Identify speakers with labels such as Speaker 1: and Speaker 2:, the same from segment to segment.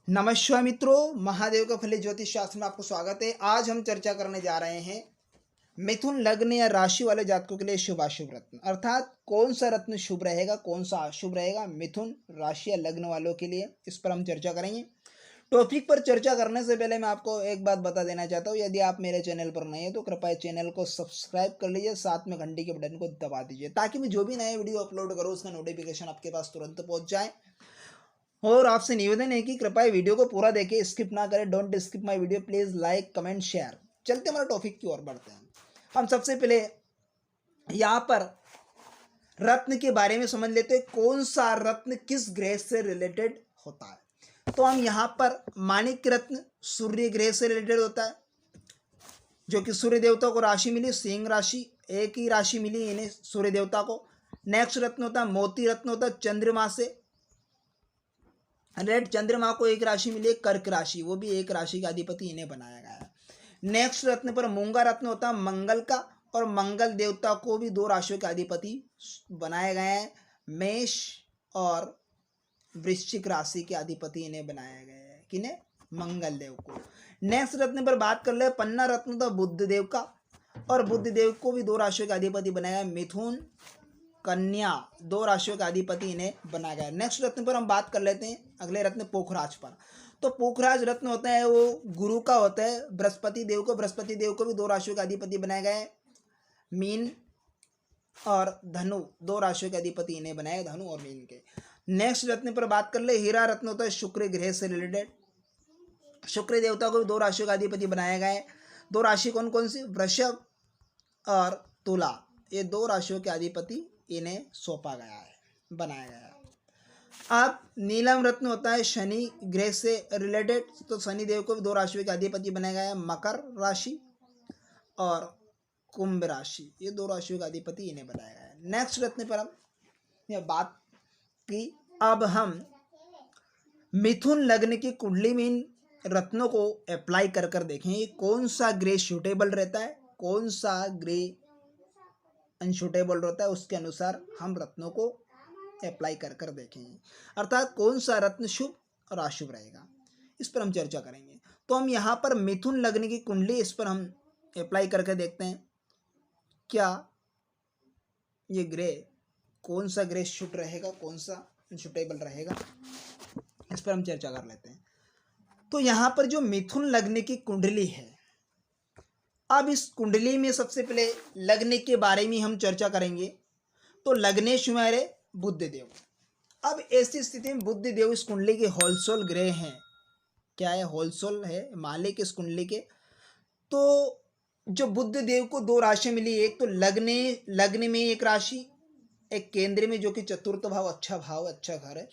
Speaker 1: नमस्कार मित्रों, महादेव का फले ज्योतिष शास्त्र में आपको स्वागत है। आज हम चर्चा करने जा रहे हैं मिथुन लग्न या राशि वाले जातकों के लिए शुभ अशुभ रत्न, अर्थात कौन सा रत्न शुभ रहेगा, कौन सा अशुभ रहेगा मिथुन राशि या लग्न वालों के लिए, इस पर हम चर्चा करेंगे। टॉपिक पर चर्चा करने से पहले मैं आपको एक बात बता देना चाहता हूँ। यदि आप मेरे चैनल पर नए हैं तो कृपया चैनल को सब्सक्राइब कर लीजिए, साथ में घंटी के बटन को दबा दीजिए ताकि मैं जो भी नए वीडियो अपलोड करूँ उसका नोटिफिकेशन आपके पास तुरंत पहुंच जाए। और आपसे निवेदन है कि कृपया वीडियो को पूरा देखें, स्किप ना करें। Don't skip my video, please like comment share. चलते हमारे टॉपिक की ओर बढ़ते हैं। हम सबसे पहले यहाँ पर रत्न के बारे में समझ लेते हैं, कौन सा रत्न किस ग्रह से रिलेटेड होता है। तो हम यहाँ पर माणिक्य रत्न सूर्य ग्रह से रिलेटेड होता है, जो कि सूर्य देवता को राशि मिली सिंह राशि, एक ही राशि मिली इन्हें सूर्य देवता को। नेक्स्ट रत्न होता है मोती रत्न, होता है चंद्रमा से रेड, चंद्रमा को एक राशि मिली कर्क राशि, वो भी एक राशि का अधिपति इन्हें बनाया गया है। नेक्स्ट रत्न पर मूंगा रत्न होता है मंगल का, और मंगल देवता को भी दो राशियों के अधिपति बनाए गए हैं, मेष और वृश्चिक राशि के अधिपति इन्हें बनाया गया है, किन्हें, मंगल देव को। नेक्स्ट रत्न पर बात कर ले, पन्ना रत्न था बुद्ध देव का, और बुद्ध देव को भी दो राशियों के अधिपति बनाया गया, मिथुन कन्या, दो राशियों का अधिपति इन्हें बनाया गया। नेक्स्ट रत्न पर हम बात कर लेते हैं, अगले रत्न पोखराज पर। तो पोखराज रत्न होता है वो गुरु का होता है, बृहस्पति देव को भी दो राशियों का अधिपति बनाया गया है, मीन और धनु, दो राशियों के अधिपति इन्हें बनाए, धनु और मीन के। नेक्स्ट रत्न पर बात कर ले, हीरा रत्न होता है शुक्र ग्रह से रिलेटेड, शुक्र देवता को भी दो राशियों का अधिपति बनाया गया है। दो राशि कौन कौन सी, वृषभ और तुला, ये दो राशियों के अधिपति इन्हें सौंपा गया है, बनाया गया है। अब नीलम रत्न होता है शनि ग्रह से रिलेटेड, तो शनि देव को भी दो राशियों के अधिपति बनाया गया है, मकर राशि और कुंभ राशि, ये दो राशियों का अधिपति इन्हें बनाया गया है। नेक्स्ट रत्न पर हम यह बात की, अब हम मिथुन लग्न की कुंडली में इन रत्नों को अप्लाई कर कर देखें कौन सा ग्रह सूटेबल रहता है, कौन सा ग्रह अनसूटेबल रहता है, उसके अनुसार हम रत्नों को अप्लाई कर कर देखेंगे, अर्थात कौन सा रत्न शुभ और अशुभ रहेगा, इस पर हम चर्चा करेंगे। तो हम यहाँ पर मिथुन लग्न की कुंडली, इस पर हम अप्लाई करके देखते हैं क्या ये ग्रह, कौन सा ग्रह शुभ रहेगा, कौन सा अनसूटेबल रहेगा, इस पर हम चर्चा कर लेते हैं। तो यहाँ पर जो मिथुन लग्न की कुंडली है, अब इस कुंडली में सबसे पहले लग्न के बारे में हम चर्चा करेंगे। तो लग्नेश हमारे बुध देव, अब ऐसी स्थिति में बुध देव इस कुंडली के होलसोल ग्रह हैं, क्या है, होलसोल है मालिक इस कुंडली के। तो जो बुध देव को दो राशि मिली, एक तो लग्न में एक राशि, एक केंद्र में जो कि चतुर्थ भाव, अच्छा घर है,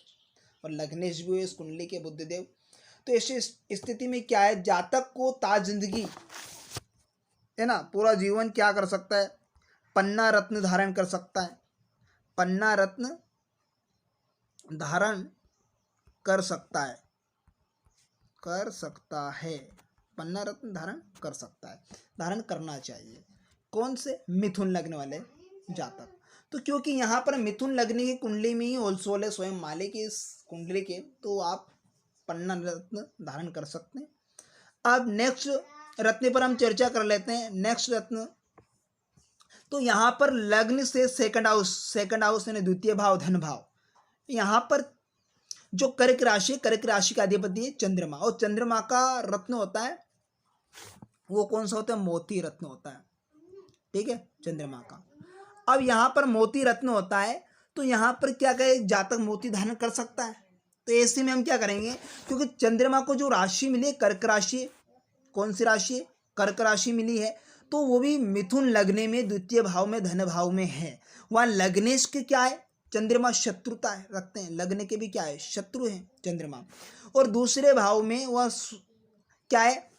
Speaker 1: और लग्नेश भी हुए इस कुंडली के बुध देव। तो ऐसी स्थिति में क्या है, जातक को ताज जिंदगी है ना, पूरा जीवन क्या कर सकता है, पन्ना रत्न धारण कर सकता है, पन्ना रत्न धारण कर सकता है, पन्ना रत्न धारण कर सकता है, धारण करना चाहिए। कौन से, मिथुन लग्न वाले जातक। तो क्योंकि यहाँ पर मिथुन लग्न की कुंडली में ही होलसोल है स्वयं मालिक इस कुंडली के, तो आप पन्ना रत्न धारण कर सकते हैं। अब नेक्स्ट रत्न पर हम चर्चा कर लेते हैं। नेक्स्ट रत्न, तो यहाँ पर लग्न से सेकंड हाउस यानी द्वितीय भाव, धन भाव, यहाँ पर जो कर्क राशि का अधिपति है चंद्रमा, और चंद्रमा का रत्न होता है वो कौन सा होता है, मोती रत्न होता है, ठीक है, चंद्रमा का। अब यहाँ पर मोती रत्न होता है, तो यहाँ पर क्या कहे, जातक मोती धारण कर सकता है। तो ऐसे में हम क्या करेंगे, क्योंकि चंद्रमा को जो राशि मिली है कर्क राशि, कौन सी राशि, कर्क राशि मिली है, तो वो भी मिथुन लग्न में द्वितीय भाव में, धन भाव में है। वहाँ लग्नेश के क्या है, चंद्रमा शत्रुता है रखते हैं, लग्न के भी क्या है, शत्रु है चंद्रमा। और दूसरे भाव में वह क्या है,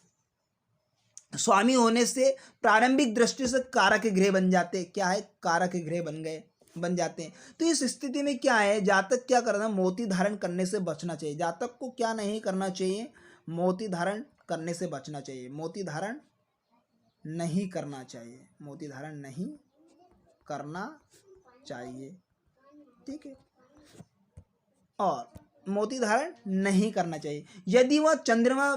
Speaker 1: स्वामी होने से प्रारंभिक दृष्टि से कारक ग्रह बन जाते हैं, क्या है, कारक ग्रह बन जाते हैं। तो इस स्थिति में क्या है, जातक क्या करना, मोती धारण करने से बचना चाहिए। जातक को क्या नहीं करना चाहिए, मोती धारण करने से बचना चाहिए, मोती धारण नहीं करना चाहिए, मोती धारण नहीं करना चाहिए, ठीक है। और मोती धारण नहीं करना चाहिए। यदि वह चंद्रमा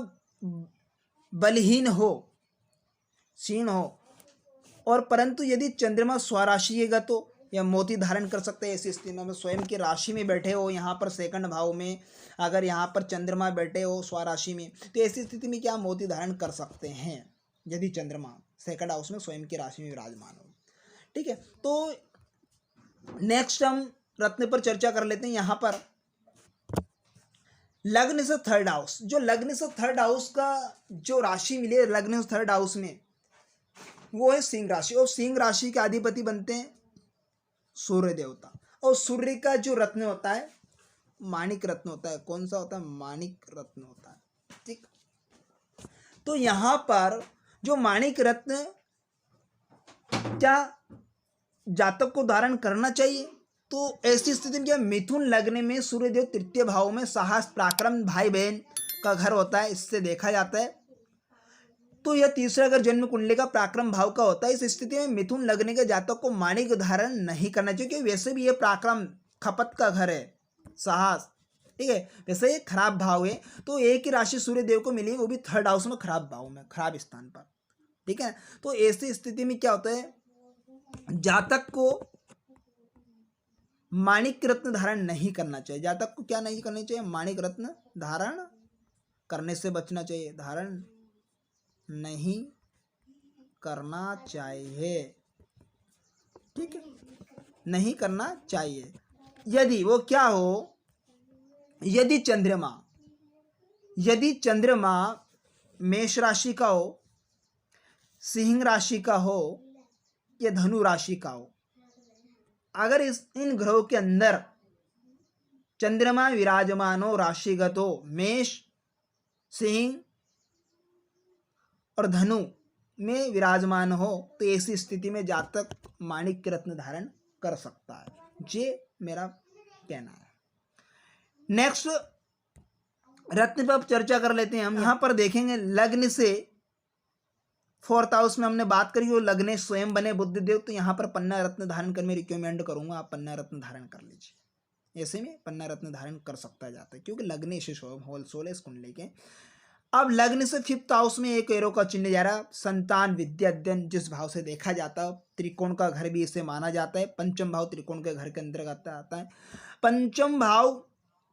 Speaker 1: बलहीन हो, क्षीण हो, और परंतु यदि चंद्रमा स्वराशिगत हो या मोती धारण कर सकते हैं। ऐसी स्थिति में स्वयं की राशि में बैठे हो, यहाँ पर सेकंड भाव में अगर यहाँ पर चंद्रमा बैठे हो स्वराशि में, तो ऐसी स्थिति में क्या मोती धारण कर सकते हैं यदि चंद्रमा सेकंड हाउस में स्वयं की राशि में विराजमान हो। ठीक है, तो नेक्स्ट हम रत्न पर चर्चा कर लेते हैं। यहाँ पर लग्न से थर्ड हाउस, जो लग्न से थर्ड हाउस का जो राशि मिली है लग्न से थर्ड हाउस में, वो है सिंह राशि। और सिंह राशि के अधिपति बनते हैं सूर्य देवता। और सूर्य का जो रत्न होता है माणिक रत्न होता है। कौन सा होता है? माणिक रत्न होता है। ठीक, तो यहां पर जो माणिक रत्न क्या जातक को धारण करना चाहिए? तो ऐसी स्थिति में क्या मिथुन लग्न में सूर्यदेव तृतीय भाव में साहस पराक्रम भाई बहन का घर होता है, इससे देखा जाता है। तो यह तीसरा अगर जन्म कुंडली का पराक्रम भाव का होता है, इस स्थिति में मिथुन लगने के जातक को माणिक धारण नहीं करना चाहिए, क्योंकि वैसे भी यह पराक्रम खपत का घर है, साहस। ठीक है, वैसे ये खराब भाव है। तो एक ही राशि सूर्य देव को मिली, वो भी थर्ड हाउस में खराब भाव में, खराब स्थान पर। ठीक है, तो ऐसी स्थिति में क्या होता है, जातक को माणिक रत्न धारण नहीं करना चाहिए। जातक को क्या नहीं करना चाहिए? माणिक रत्न धारण करने से बचना चाहिए, धारण नहीं करना चाहिए। ठीक है, नहीं करना चाहिए। यदि वो क्या हो, यदि चंद्रमा मेष राशि का हो, सिंह राशि का हो या धनु राशि का हो, अगर इन ग्रहों के अंदर चंद्रमा विराजमान हो, राशिगत हो, मेष, सिंह और धनु में विराजमान हो, तो ऐसी स्थिति में जातक माणिक रत्न धारण कर सकता है। ये मेरा कहना है। नेक्स्ट रत्न पर चर्चा कर लेते हैं हम। यहां पर देखेंगे लग्न से फोर्थ हाउस में हमने बात करी, वो लग्न स्वयं बने बुद्धदेव, तो यहाँ पर पन्ना रत्न धारण करने रिकमेंड करूंगा, आप पन्ना रत्न धारण कर लीजिए। ऐसे में पन्ना रत्न धारण कर सकता है जाता है, क्योंकि लग्न से होल सोल है इस कुंडली के। अब लग्न से फिफ्थ हाउस में एक एरो का चिन्ह जा रहा, संतान विद्या अध्ययन जिस भाव से देखा जाता है, त्रिकोण का घर भी इसे माना जाता है। पंचम भाव त्रिकोण के घर के अंतर्गत आता है। पंचम भाव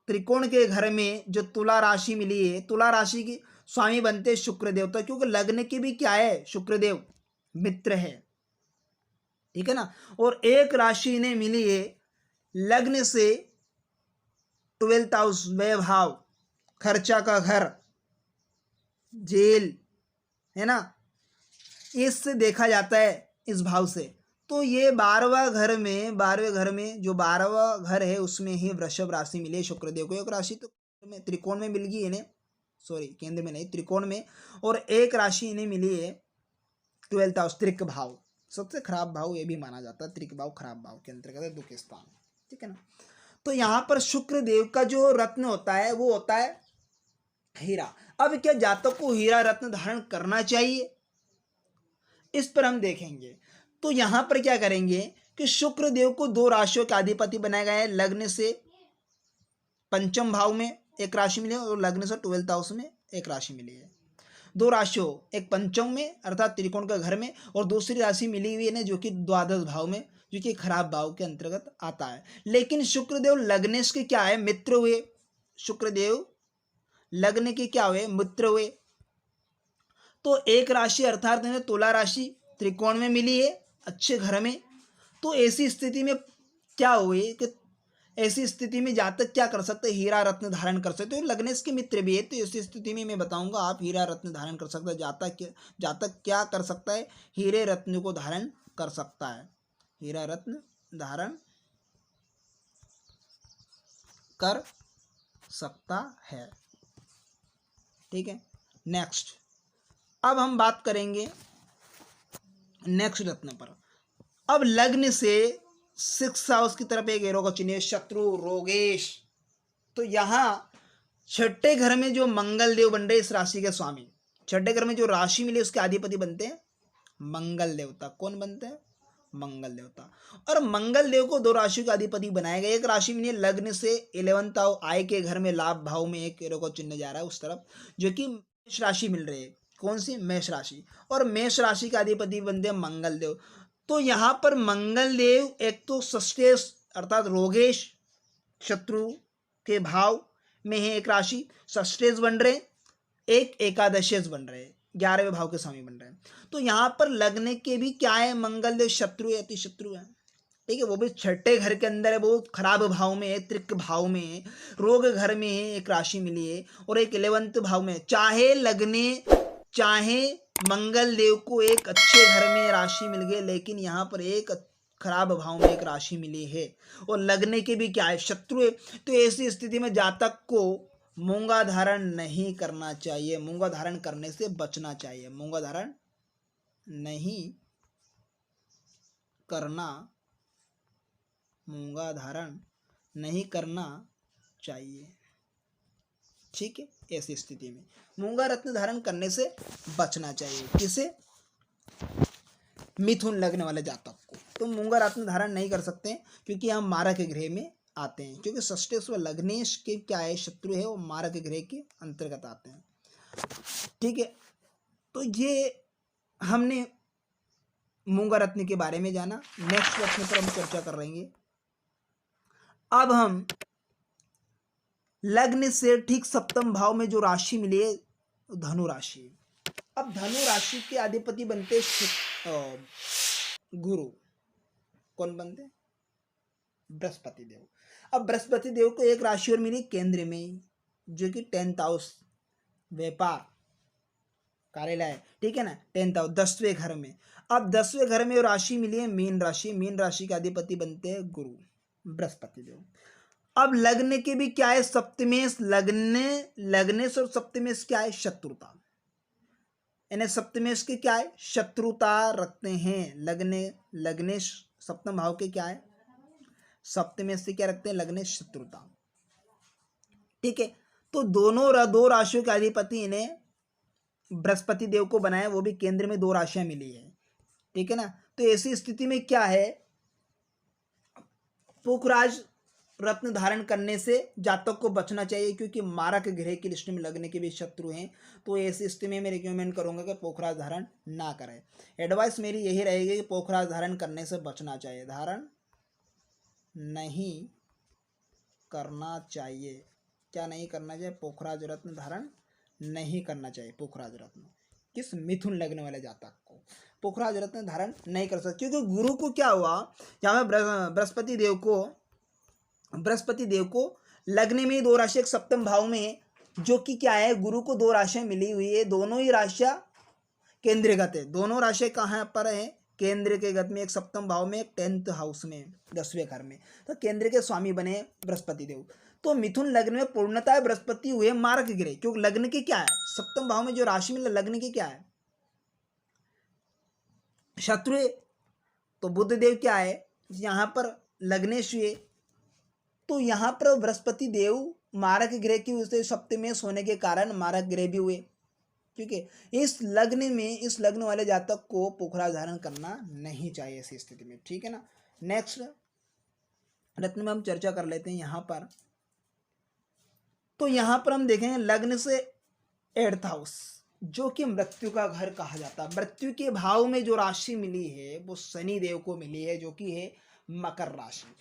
Speaker 1: त्रिकोण के घर में जो तुला राशि मिली है, तुला राशि की स्वामी बनते शुक्र देवता, क्योंकि लग्न की भी क्या है, शुक्रदेव मित्र है। ठीक है ना। और एक राशि इन्हें मिली है लग्न से 12th हाउस, वैभाव, खर्चा का घर, जेल, है ना, इससे देखा जाता है इस भाव से। तो ये 12वां घर में जो 12वां घर है उसमें ही वृषभ राशि मिली है शुक्रदेव को। एक राशि तो त्रिकोण में मिल गई इन्हें, सॉरी केंद्र में नहीं, त्रिकोण में। और एक राशि इन्हें मिली है 12th हाउस, त्रिक भाव, सबसे खराब भाव ये भी माना जाता है। त्रिक भाव खराब भाव के अंतर्गत है, दुख स्थान। ठीक है ना। तो यहाँ पर शुक्र देव का जो रत्न होता है वो होता है हीरा। अब क्या जातक को हीरा रत्न धारण करना चाहिए, इस पर हम देखेंगे। तो यहां पर क्या करेंगे कि शुक्र देव को 2 राशियों के अधिपति बनाया गया है। लग्न से पंचम भाव में एक राशि मिली है और लग्न से 12th हाउस में एक राशि मिली है। 2 राशियों, एक पंचम में अर्थात त्रिकोण के घर में, और दूसरी राशि मिली हुई है जो कि द्वादश भाव में, जो कि खराब भाव के अंतर्गत आता है। लेकिन शुक्रदेव लग्नेश के क्या है, मित्र हुए। शुक्रदेव लग्न के क्या हुए, मित्र हुए। तो एक राशि अर्थात तुला राशि त्रिकोण में मिली है, अच्छे घर में। तो ऐसी स्थिति में क्या हुए कि ऐसी स्थिति में जातक क्या कर सकते हैं, हीरा रत्न धारण कर सकते हैं। तो लग्नेश के मित्र भी है, तो ऐसी स्थिति में मैं बताऊंगा आप हीरा रत्न धारण कर सकते हैं। जातक क्या कर सकता है, हीरे रत्न को धारण कर सकता है, हीरा रत्न धारण कर सकता है। ठीक है। नेक्स्ट अब हम बात करेंगे नेक्स्ट रत्न पर। अब लग्न से 6th हाउस की तरफ एक एरो का चिन्ह, शत्रु रोगेश। तो यहां छठे घर में जो मंगल देव बन रहे इस राशि के स्वामी, छठे घर में जो राशि मिली उसके अधिपति बनते हैं मंगल देवता। कौन बनते हैं, मंगल देवता। और मंगल देव को 2 राशियों का अधिपति बनाया गया। एक राशि में लग्न से 11th आय के घर में लाभ भाव में एक एरो को चिन्ह जा रहा है उस तरफ, जो कि मेष राशि मिल रही है। कौन सी? मेष राशि। और मेष राशि का अधिपति बनते हैं मंगल देव। तो यहाँ पर मंगल देव एक तो षष्ठेश अर्थात रोगेश शत्रु के भाव में है एक राशि, षष्ठेश बन रहे, एक एकादशेश बन रहे, 11वें भाव के स्वामी बन रहे हैं। तो यहाँ पर लग्न के भी क्या है? मंगल देव शत्रु है, अति शत्रु है, ठीक है। वो भी छठे घर के अंदर है, वो खराब भाव में है, त्रिक भाव में है, रोग घर में है, एक राशि मिली है। और एक 11th भाव में, चाहे लग्ने चाहे मंगल देव को एक अच्छे घर में राशि मिल गई, लेकिन यहाँ पर एक खराब भाव में एक राशि मिली है और लगने के भी क्या है? शत्रु है। तो ऐसी स्थिति में जातक को मूंगा धारण नहीं करना चाहिए, मूंगा धारण करने से बचना चाहिए, मूंगा धारण नहीं करना, मूंगा धारण नहीं करना चाहिए, ठीक है। ऐसी स्थिति में मूंगा रत्न धारण करने से बचना चाहिए। किसे? मिथुन लगने वाले जातक को। तो मूंगा रत्न धारण नहीं कर सकते क्योंकि हम मारक के गृह में आते हैं, क्योंकि षष्ठेश व लग्नेश के क्या है? शत्रु है, वो मारक के गृह के अंतर्गत आते हैं, ठीक है। तो ये हमने मूंगा रत्न के बारे में जाना। नेक्स्ट रत्न पर हम चर्चा कर रहे हैं। अब हम लग्न से ठीक सप्तम भाव में जो राशि मिली है धनु राशि। अब धनु राशि के अधिपति बनते गुरु। कौन बनते? बृहस्पति देव। अब बृहस्पति देव को एक राशि और मिली केंद्र में, जो कि 10th हाउस व्यापार कार्यालय, ठीक है ना, 10th हाउस 10वें घर में। अब 10वें घर में राशि मिली है मीन राशि। मीन राशि के अधिपति बनते हैं गुरु, बृहस्पति देव। अब लग्न के भी क्या है? सप्तमेश। लग्नेश और सप्तमेश क्या है? शत्रुता। यानी सप्तमेश के क्या है? शत्रुता रखते हैं। लग्नेश सप्तम भाव के क्या है? सप्तमेश से क्या रखते हैं? लग्नेश शत्रुता, ठीक है। तो दोनों 2 राशियों के अधिपति इन्हें बृहस्पति देव को बनाया, वो भी केंद्र में 2 राशियां मिली है, ठीक है ना। तो ऐसी स्थिति में क्या है? पुखराज रत्न धारण करने से जातक को बचना चाहिए, क्योंकि मारक ग्रह की लिस्ट में लगने के भी शत्रु हैं। तो ऐसी स्थिति में मैं रिकमेंड करूंगा कि पोखराज धारण ना करें। एडवाइस मेरी यही रहेगी कि पोखराज धारण करने से बचना चाहिए, धारण नहीं करना चाहिए। क्या नहीं करना चाहिए? पोखराज रत्न धारण नहीं करना चाहिए। पोखराज रत्न किस? मिथुन लगने वाले जातक को पोखराज रत्न धारण नहीं कर सकते, क्योंकि गुरु को क्या हुआ? यहाँ में बृहस्पति देव को लगने में 2 राशि एक सप्तम भाव में है, जो कि क्या है? गुरु को 2 राशियां मिली हुई है, दोनों ही राशियां केंद्रगत है। दोनों राशियां कहाँ पर है? केंद्र के गत में, एक सप्तम भाव में, एक 10th हाउस में, 10वें घर में। तो केंद्र के स्वामी बने बृहस्पति देव। तो मिथुन लग्न में पूर्णतः बृहस्पति हुए मारक ग्रह, क्योंकि लग्न के क्या है? सप्तम भाव में जो राशि मिले लग्न के क्या है? शत्रु। तो बुध देव क्या है? यहाँ पर लग्नेश हुए। तो यहाँ पर बृहस्पति देव मारक ग्रह की वजह से सप्तमेश होने के कारण मारक ग्रह भी हुए, क्योंकि इस लग्न वाले जातक को पोखराज धारण करना नहीं चाहिए ऐसी स्थिति में, ठीक है ना। नेक्स्ट रत्न में हम चर्चा कर लेते हैं यहाँ पर। तो यहाँ पर हम देखेंगे लग्न से 8th हाउस, जो कि मृत्यु का घर कहा जाता है। मृत्यु के भाव में जो राशि मिली है वो शनि देव को मिली है, जो कि है मकर राशि।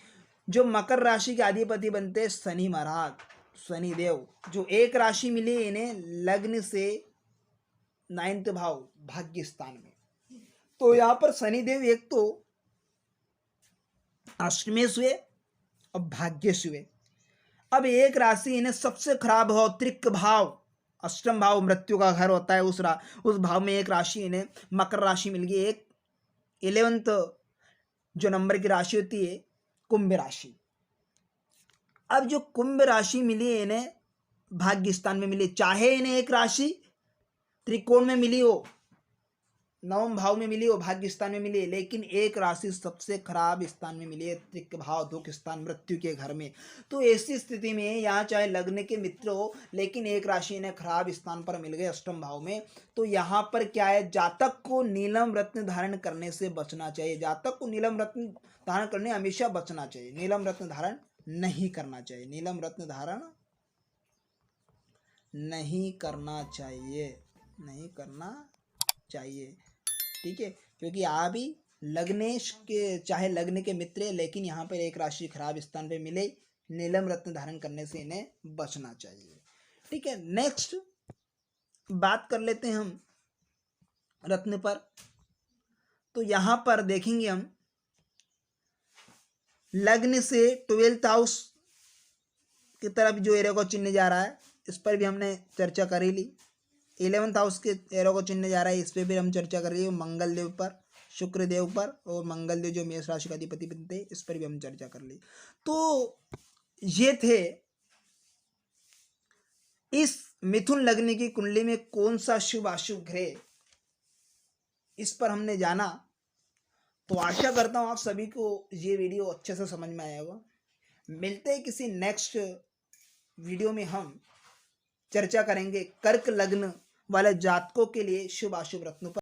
Speaker 1: जो मकर राशि के अधिपति बनते हैं शनि महाराज, शनि देव। जो एक राशि मिली है इन्हें लग्न से 9th भाव भाग्य स्थान में। तो यहाँ पर शनिदेव एक तो अष्टमेश हुए और भाग्येश हुए। अब एक राशि इन्हें सबसे खराब भाव त्रिक भाव, अष्टम भाव मृत्यु का घर होता है, उस भाव में एक राशि इन्हें मकर राशि मिल गई। एक 11th जो नंबर की राशि होती है कुंभ राशि। अब जो कुंभ राशि मिली है इन्हें भाग्य स्थान में मिली, चाहे इन्हें एक राशि त्रिकोण में मिली हो नवम भाव में मिली वो भाग्य स्थान में मिली, लेकिन एक राशि सबसे खराब स्थान में मिली है, त्रिक भाव दुख स्थान मृत्यु के घर में। तो ऐसी स्थिति में यहाँ चाहे लग्न के मित्र हो, लेकिन एक राशि इन्हें खराब स्थान पर मिल गए अष्टम भाव में, तो यहाँ पर क्या है, जातक को नीलम रत्न धारण करने से बचना चाहिए। जातक को नीलम रत्न धारण करने हमेशा बचना चाहिए, नीलम रत्न धारण नहीं करना चाहिए, नीलम रत्न धारण नहीं करना चाहिए, नहीं करना चाहिए। ठीक है, क्योंकि आप ही लग्नेश के, चाहे लग्न के मित्र है, लेकिन यहाँ पर एक राशि खराब स्थान पे मिले, नीलम रत्न धारण करने से इन्हें बचना चाहिए। ठीक है, नेक्स्ट बात कर लेते हैं हम रत्न पर। तो यहाँ पर देखेंगे हम लग्न से 12th हाउस की तरफ जो एरो को चिन्ह जा रहा है, इस पर भी हमने चर्चा करी ली। 11th हाउस के एरो को चिन्ह जा रहा है, इस पर भी हम चर्चा कर रही है, मंगल देव पर, शुक्र देव पर, और मंगल देव जो मेष राशि का अधिपति बनते हैं, इस पर भी हम चर्चा कर ली। तो ये थे इस मिथुन लग्न की कुंडली में कौन सा शुभ अशुभ ग्रह, इस पर हमने जाना। तो आशा करता हूं आप सभी को ये वीडियो अच्छे से समझ में आया होगा। मिलते हैं किसी नेक्स्ट वीडियो में, हम चर्चा करेंगे कर्क लग्न वाले जातकों के लिए शुभ अशुभ रत्नों पर।